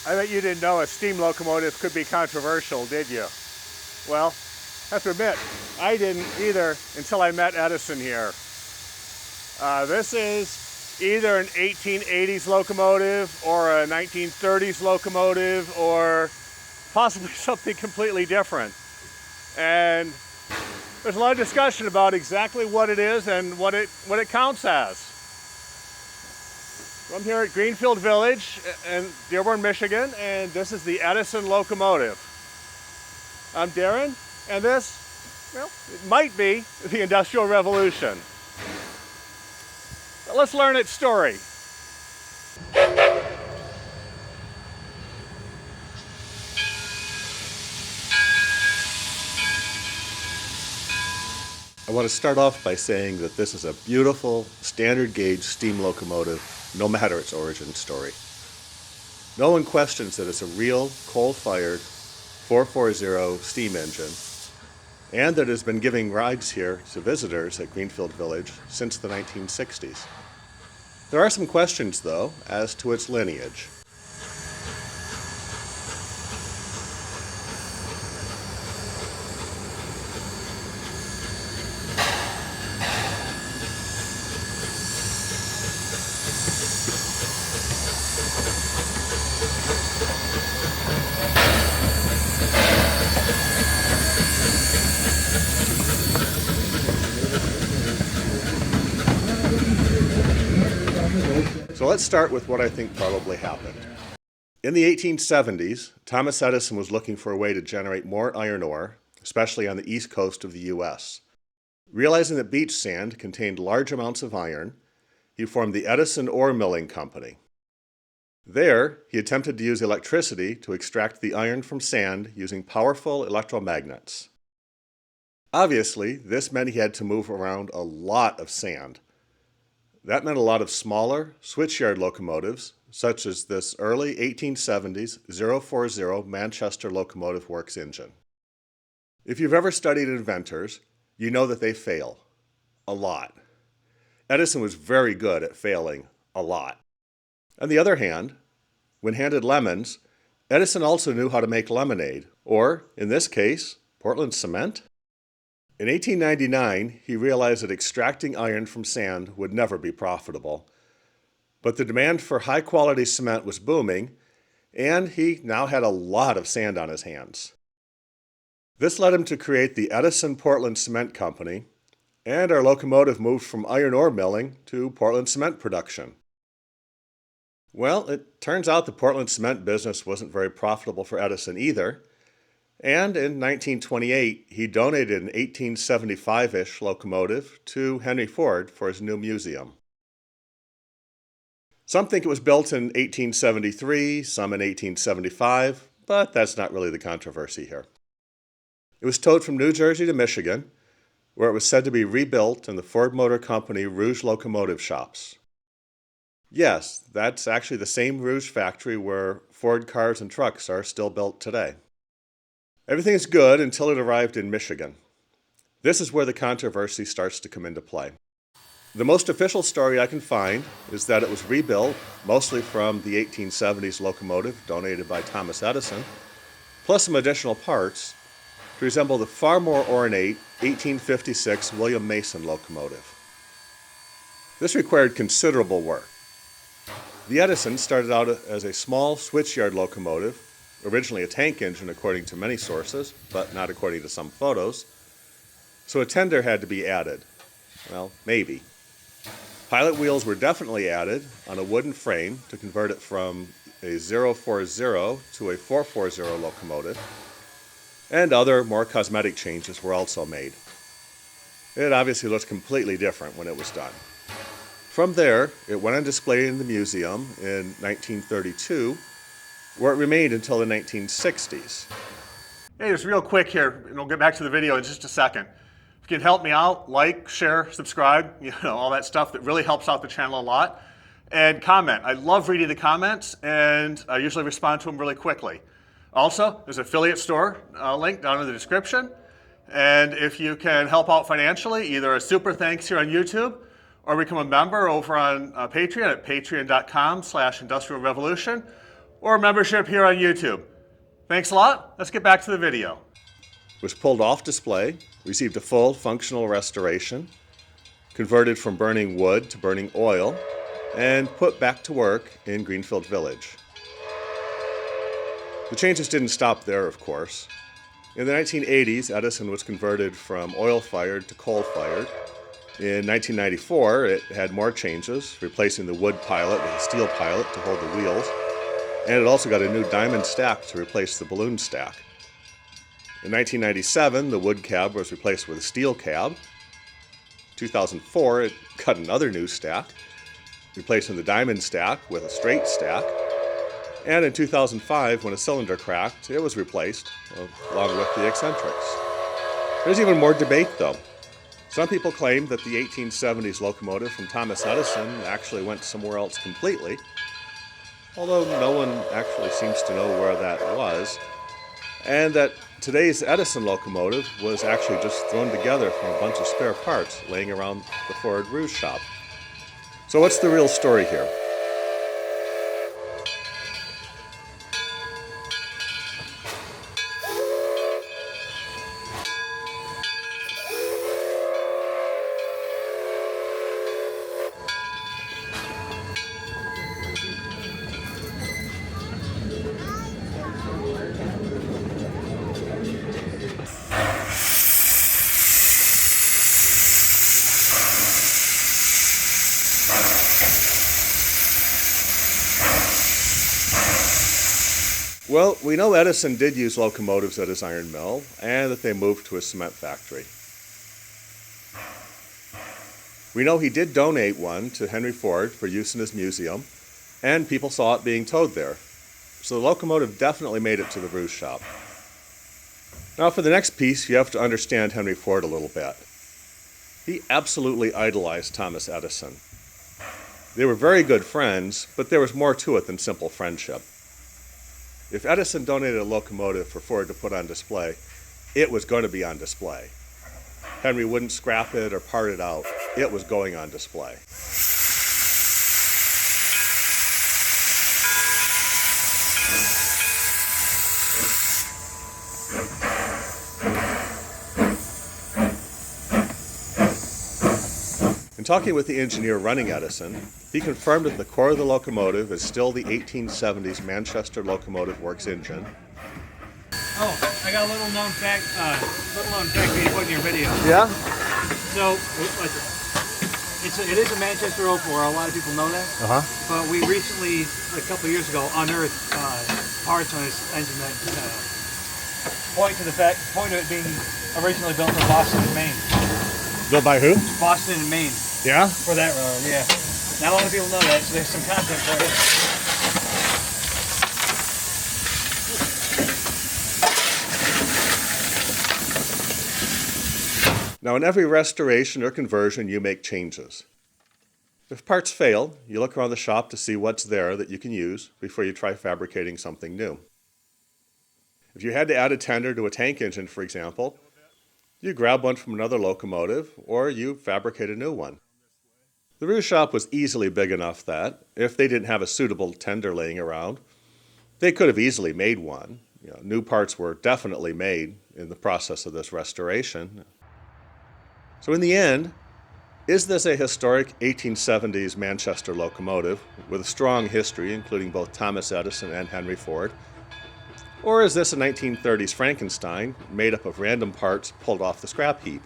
I bet you didn't know a steam locomotive could be controversial, did you? Well, I have to admit, I didn't either until I met Edison here. This is either an 1880s locomotive or a 1930s locomotive or possibly something completely different. And there's a lot of discussion about exactly what it is and what it counts as. I'm here at Greenfield Village in Dearborn, Michigan, and this is the Edison Locomotive. I'm Darren, and this, well, it might be the Industrial Revolution. But let's learn its story. I want to start off by saying that this is a beautiful, standard gauge steam locomotive, no matter its origin story. No one questions that it's a real coal-fired 440 steam engine, and that it has been giving rides here to visitors at Greenfield Village since the 1960s. There are some questions, though, as to its lineage. So let's start with what I think probably happened. In the 1870s, Thomas Edison was looking for a way to generate more iron ore, especially on the east coast of the US. Realizing that beach sand contained large amounts of iron, he formed the Edison Ore Milling Company. There, he attempted to use electricity to extract the iron from sand using powerful electromagnets. Obviously, this meant he had to move around a lot of sand. That meant a lot of smaller, switchyard locomotives, such as this early 1870s 040 Manchester Locomotive Works engine. If you've ever studied inventors, you know that they fail. A lot. Edison was very good at failing a lot. On the other hand, when handed lemons, Edison also knew how to make lemonade, or, in this case, Portland cement. In 1899, he realized that extracting iron from sand would never be profitable. But the demand for high-quality cement was booming, and he now had a lot of sand on his hands. This led him to create the Edison Portland Cement Company, and our locomotive moved from iron ore milling to Portland cement production. Well, it turns out the Portland cement business wasn't very profitable for Edison either. And in 1928, he donated an 1875-ish locomotive to Henry Ford for his new museum. Some think it was built in 1873, some in 1875, but that's not really the controversy here. It was towed from New Jersey to Michigan, where it was said to be rebuilt in the Ford Motor Company Rouge locomotive shops. Yes, that's actually the same Rouge factory where Ford cars and trucks are still built today. Everything is good until it arrived in Michigan. This is where the controversy starts to come into play. The most official story I can find is that it was rebuilt, mostly from the 1870s locomotive donated by Thomas Edison, plus some additional parts, to resemble the far more ornate 1856 William Mason locomotive. This required considerable work. The Edison started out as a small switchyard locomotive, originally a tank engine according to many sources, but not according to some photos, so a tender had to be added. Well, maybe. Pilot wheels were definitely added on a wooden frame to convert it from a 040 to a 440 locomotive, and other more cosmetic changes were also made. It obviously looked completely different when it was done. From there, it went on display in the museum in 1932, where it remained until the 1960s. Hey, just real quick here, and we'll get back to the video in just a second. If you can help me out, like, share, subscribe, all that stuff that really helps out the channel a lot. And comment. I love reading the comments, and I usually respond to them really quickly. Also, there's an affiliate store link down in the description. And if you can help out financially, either a super thanks here on YouTube, or become a member over on Patreon at patreon.com/industrialrevolution, or membership here on YouTube. Thanks a lot. Let's get back to the video. Was pulled off display, received a full functional restoration, converted from burning wood to burning oil, and put back to work in Greenfield Village. The changes didn't stop there, of course. In the 1980s, Edison was converted from oil-fired to coal-fired. In 1994, it had more changes, replacing the wood pilot with a steel pilot to hold the wheels, and it also got a new diamond stack to replace the balloon stack. In 1997, the wood cab was replaced with a steel cab. 2004, it got another new stack, replacing the diamond stack with a straight stack. And in 2005, when a cylinder cracked, it was replaced, along with the eccentrics. There's even more debate, though. Some people claim that the 1870s locomotive from Thomas Edison actually went somewhere else completely, although no one actually seems to know where that was, and that today's Edison locomotive was actually just thrown together from a bunch of spare parts laying around the Ford Rouge shop. So what's the real story here? Well, we know Edison did use locomotives at his iron mill, and that they moved to a cement factory. We know he did donate one to Henry Ford for use in his museum, and people saw it being towed there. So the locomotive definitely made it to the Rouge shop. Now for the next piece, you have to understand Henry Ford a little bit. He absolutely idolized Thomas Edison. They were very good friends, but there was more to it than simple friendship. If Edison donated a locomotive for Ford to put on display, it was going to be on display. Henry wouldn't scrap it or part it out. It was going on display. In talking with the engineer running Edison, he confirmed that the core of the locomotive is still the 1870s Manchester Locomotive Works engine. Oh, I got a little known fact for you to put in your video. Yeah? So, it is a Manchester 04, a lot of people know that. But we recently, a couple of years ago, unearthed parts on this engine that point to it being originally built in Boston and Maine. Built by who? Boston and Maine. Yeah? For that railroad, yeah. Not a lot of people know that, so there's some content for you. Now, in every restoration or conversion, you make changes. If parts fail, you look around the shop to see what's there that you can use before you try fabricating something new. If you had to add a tender to a tank engine, for example, you grab one from another locomotive, or you fabricate a new one. The Rouge shop was easily big enough that, if they didn't have a suitable tender laying around, they could have easily made one. New parts were definitely made in the process of this restoration. So in the end, is this a historic 1870s Manchester locomotive with a strong history, including both Thomas Edison and Henry Ford? Or is this a 1930s Frankenstein made up of random parts pulled off the scrap heap?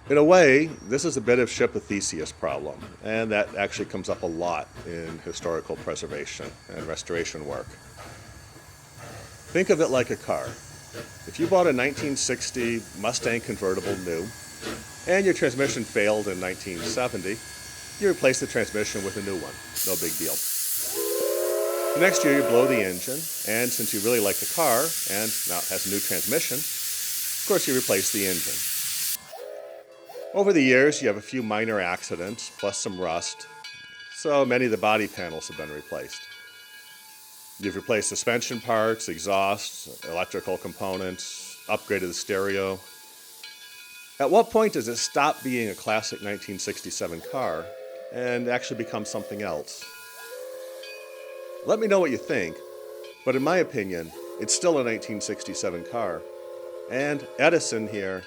In a way, this is a bit of ship of Theseus problem, and that actually comes up a lot in historical preservation and restoration work. Think of it like a car. If you bought a 1960 Mustang convertible new, and your transmission failed in 1970, you replace the transmission with a new one. No big deal. The next year you blow the engine, and since you really like the car, and now it has a new transmission, of course you replace the engine. Over the years you have a few minor accidents, plus some rust, so many of the body panels have been replaced. You've replaced suspension parts, exhausts, electrical components, upgraded the stereo. At what point does it stop being a classic 1967 car and actually become something else? Let me know what you think, but in my opinion, it's still a 1967 car, and Edison here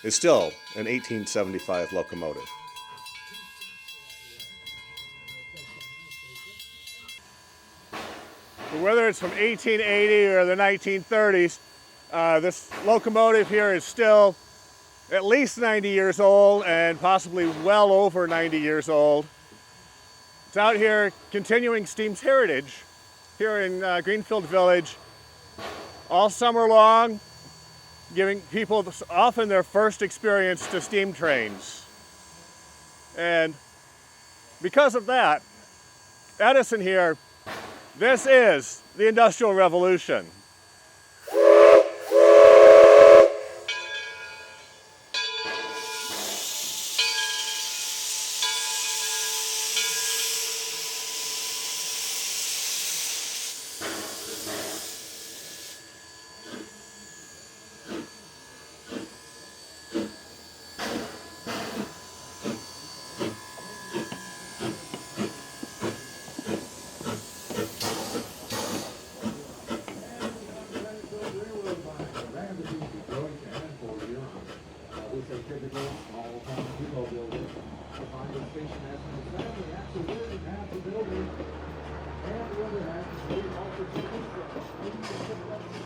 is still an 1875 locomotive. Whether it's from 1880 or the 1930s, this locomotive here is still at least 90 years old and possibly well over 90 years old. It's out here continuing steam's heritage here in Greenfield Village all summer long, giving people often their first experience to steam trains. And because of that, Edison here, this is the Industrial Revolution. This is typical small-town depot building. The final station has been exactly absolutely half the building, and the other half is being altered to construction.